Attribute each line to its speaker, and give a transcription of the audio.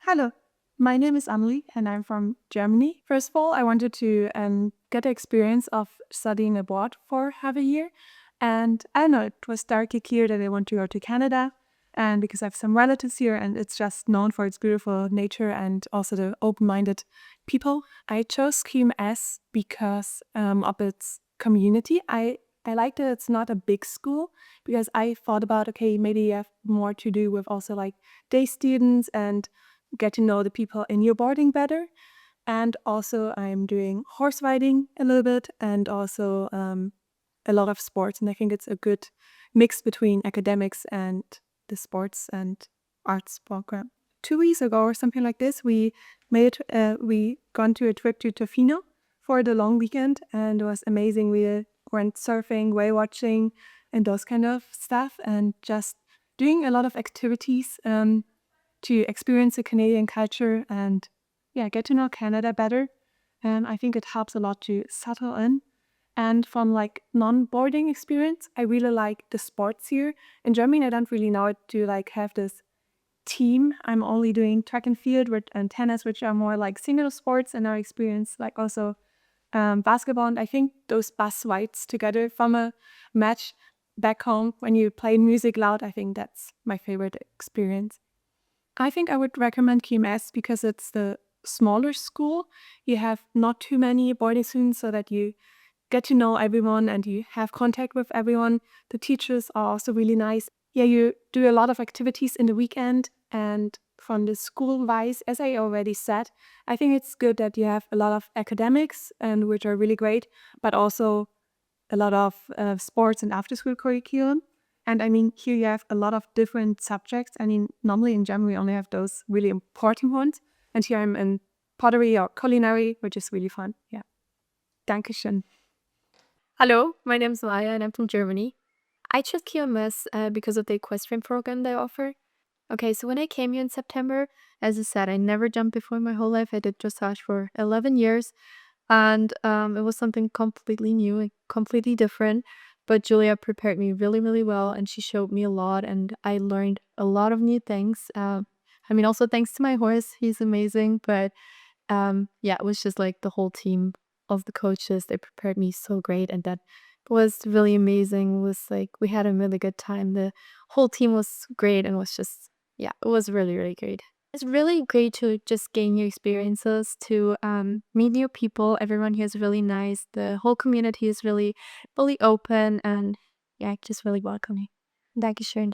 Speaker 1: Hello, my name is Amelie and I'm from Germany. First of all, I wanted to get the experience of studying abroad for half a year. And I don't know, it was darkly clear that I want to go to Canada. And because I have some relatives here and it's just known for its beautiful nature and also the open-minded people, I chose QMS because of its community. I like that it's not a big school because I thought about, okay, maybe you have more to do with also like day students and get to know the people in your boarding better. And also, I'm doing horse riding a little bit and also a lot of sports. And I think it's a good mix between academics and the sports and arts program. 2 weeks ago or something like this, we gone to a trip to Tofino for the long weekend, and it was amazing. We went surfing, whale watching, and those kind of stuff, and just doing a lot of activities to experience the Canadian culture and get to know Canada better. And I think it helps a lot to settle in. And from like non-boarding experience, I really like the sports here. In Germany, I don't really know it to like have this team. I'm only doing track and field and tennis, which are more like single sports, and our experience like also basketball. And I think those bus rides together from a match back home when you play music loud, I think that's my favorite experience. I think I would recommend QMS because it's the smaller school. You have not too many boarding students so that you get to know everyone and you have contact with everyone. The teachers are also really nice. Yeah, you do a lot of activities in the weekend, and from the school wise, as I already said, I think it's good that you have a lot of academics and which are really great, but also a lot of sports and after school curriculum. And I mean, here you have a lot of different subjects. I mean, normally in Germany we only have those really important ones. And here I'm in pottery or culinary, which is really fun. Yeah. Dankeschön.
Speaker 2: Hello, my name is Maya and I'm from Germany. I chose QMS because of the equestrian program they offer. Okay, so when I came here in September, as I said, I never jumped before in my whole life. I did dressage for 11 years and it was something completely new and completely different. But Julia prepared me really, really well and she showed me a lot and I learned a lot of new things. Also thanks to my horse, he's amazing. But yeah, it was just like the whole team of the coaches. They prepared me so great, and that was really amazing. It was like we had a really good time. The whole team was great, and was just yeah, it was really really great. It's really great to just gain new experiences, to meet new people. Everyone here is really nice. The whole community is really, really open, and yeah, just really welcoming. Dankeschön.